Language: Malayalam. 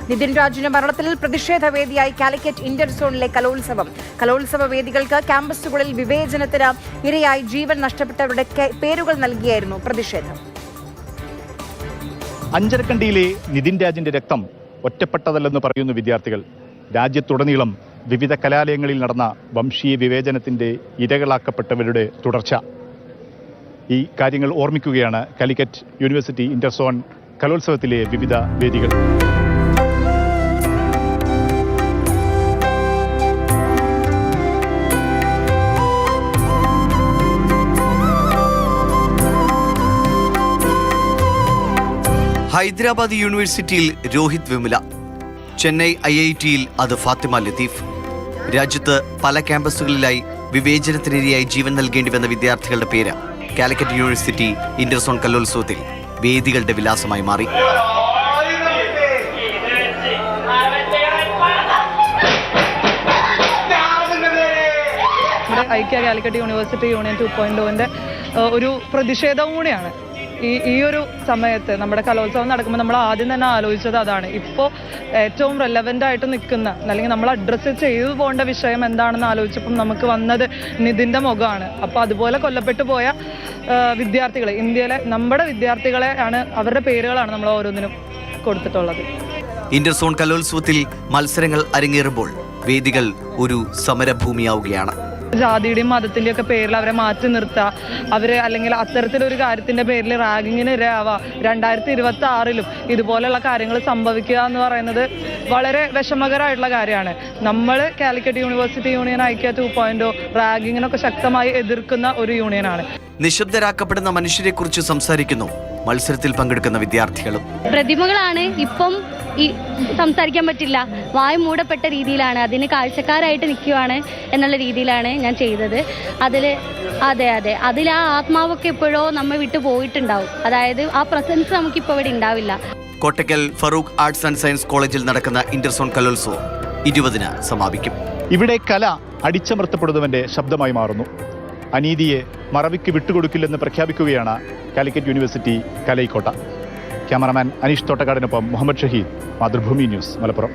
നിതിൻ രാജിന്റെ മരണത്തിൽ പ്രതിഷേധവേദിയായി കാലിക്കറ്റ് ഇന്റർസോണിലെ കലോത്സവ വേദികൾക്ക് ക്യാമ്പസുകളിൽ വിവേചനത്തിന് ഇരയായി ജീവൻ നഷ്ടപ്പെട്ടവരുടെ പേരുകൾ നൽകിയായിരുന്നു പ്രതിഷേധം. അഞ്ചരക്കണ്ടിയിലെ നിതിൻ രാജിന്റെ രക്തം ഒറ്റപ്പെട്ടതല്ലെന്ന് പറയുന്നു വിദ്യാർത്ഥികൾ. രാജ്യത്തുടനീളം വിവിധ കലാലയങ്ങളിൽ നടന്ന വംശീയ വിവേചനത്തിന്റെ ഇരകളാക്കപ്പെട്ടവരുടെ തുടർച്ച. ഈ കാര്യങ്ങൾ ഓർമ്മിക്കുകയാണ് കാലിക്കറ്റ് യൂണിവേഴ്സിറ്റി ഇന്റർസോൺ കലോത്സവത്തിലെ വിവിധ വേദികൾ. ഹൈദരാബാദ് യൂണിവേഴ്സിറ്റിയിൽ രോഹിത് വെമുല, ചെന്നൈ IITയിൽ അത് ഫാത്തിമ ലത്തീഫ്. രാജ്യത്ത് പല ക്യാമ്പസുകളിലായി വിവേചനത്തിനിരയായി ജീവൻ നൽകേണ്ടി വന്ന വിദ്യാർത്ഥികളുടെ പേര് കാലിക്കറ്റ് യൂണിവേഴ്സിറ്റി ഇന്റർസോൺ കലോത്സവത്തിൽ വേദികളുടെ വിലാസമായി മാറി. ഐക്യ കാലിക്കറ്റ് യൂണിവേഴ്സിറ്റി യൂണിയൻ 2.0 ഒരു പ്രതിഷേധവും കൂടിയാണ്. ഈ ഒരു സമയത്ത് നമ്മുടെ കലോത്സവം നടക്കുമ്പോൾ നമ്മൾ ആദ്യം തന്നെ ആലോചിച്ചത് അതാണ്. ഇപ്പോൾ ഏറ്റവും റെലവൻ്റ് ആയിട്ട് നിൽക്കുന്ന അല്ലെങ്കിൽ നമ്മൾ അഡ്രസ്സ് ചെയ്തു പോകേണ്ട വിഷയം എന്താണെന്ന് ആലോചിച്ചപ്പം നമുക്ക് വന്നത് നിതിൻ്റെ മുഖമാണ്. അപ്പോൾ അതുപോലെ കൊല്ലപ്പെട്ടു പോയ വിദ്യാർത്ഥികളെ, ഇന്ത്യയിലെ നമ്മുടെ വിദ്യാർത്ഥികളെ ആണ്, അവരുടെ പേരുകളാണ് നമ്മൾ ഓരോന്നിനും കൊടുത്തിട്ടുള്ളത്. ഇന്റർസോൺ കലോത്സവത്തിൽ മത്സരങ്ങൾ അരങ്ങേറുമ്പോൾ വേദികൾ ഒരു സമരഭൂമിയാവുകയാണ്. ജാതിയുടെയും മതത്തിൻ്റെയും ഒക്കെ പേരിൽ അവരെ മാറ്റി നിർത്തുക, അവരെ അല്ലെങ്കിൽ അത്തരത്തിലൊരു കാര്യത്തിൻ്റെ പേരിൽ റാഗിങ്ങിന് ഇരയാവുക, 2026-ലും ഇതുപോലെയുള്ള കാര്യങ്ങൾ സംഭവിക്കുക എന്ന് പറയുന്നത് വളരെ വിഷമകരമായിട്ടുള്ള കാര്യമാണ്. നമ്മൾ കാലിക്കറ്റ് യൂണിവേഴ്സിറ്റി യൂണിയൻ ഐക്യ 2.0 റാഗിങ്ങിനൊക്കെ ശക്തമായി എതിർക്കുന്ന ഒരു യൂണിയനാണ്. നിശബ്ദരാക്കപ്പെടുന്ന മനുഷ്യരെ കുറിച്ച് സംസാരിക്കുന്നു മത്സരത്തിൽ പങ്കെടുക്കുന്ന വിദ്യാർത്ഥികളും. പ്രതിമകളാണ്, ഇപ്പം സംസാരിക്കാൻ പറ്റില്ല, വായ മൂടപ്പെട്ട രീതിയിലാണ്, അതിന് കാഴ്ചക്കാരായിട്ട് നിൽക്കുവാണ് എന്നുള്ള രീതിയിലാണ് ഞാൻ ചെയ്തത്. അതിൽ ആ ആത്മാവൊക്കെ എപ്പോഴോ നമ്മെ വിട്ടു പോയിട്ടുണ്ടാവും. അതായത് ആ പ്രസൻസ് നമുക്കിപ്പോൾ ഇവിടെ ഉണ്ടാവില്ല. Kottakkal Farook arts and science കോളേജിൽ നടക്കുന്ന ഇന്റർസോൺ കലോത്സവം 20-ന് സമാപിക്കും. ഇവിടെ കല അടിച്ചമർത്തപ്പെടുന്നവന്റെ ശബ്ദമായി മാറുന്നു. അനീതിയെ മറവിക്ക് വിട്ടുകൊടുക്കില്ലെന്ന് പ്രഖ്യാപിക്കുകയാണ് കാലിക്കറ്റ് യൂണിവേഴ്സിറ്റി കലൈക്കോട്ട. ക്യാമറമാൻ അനീഷ് തോട്ടക്കാടിനൊപ്പം മുഹമ്മദ് ഷഹീദ്, മാതൃഭൂമി ന്യൂസ്, മലപ്പുറം.